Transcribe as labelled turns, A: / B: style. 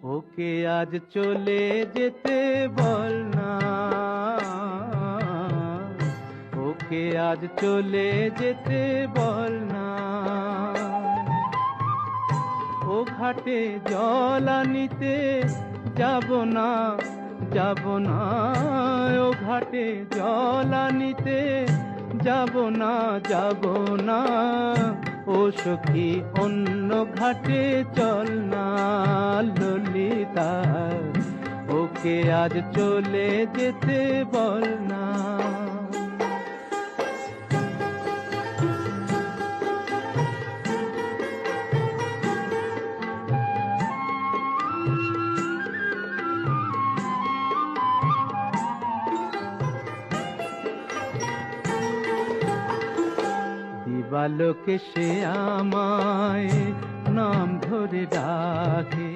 A: ওকে আজ চলে যেতে বল না, ওকে আজ চলে যেতে বল না। ও ঘাটে জল আনিতে যাব না, যাব না, ও ঘাটে জল আনিতে যাব না, যাব না। ও সখী অন্য ঘাটে চল না ললিতা, ওকে আজ চলে যেতে বল না। দিবালোকে সে আমায় নাম ধরে ডাকে,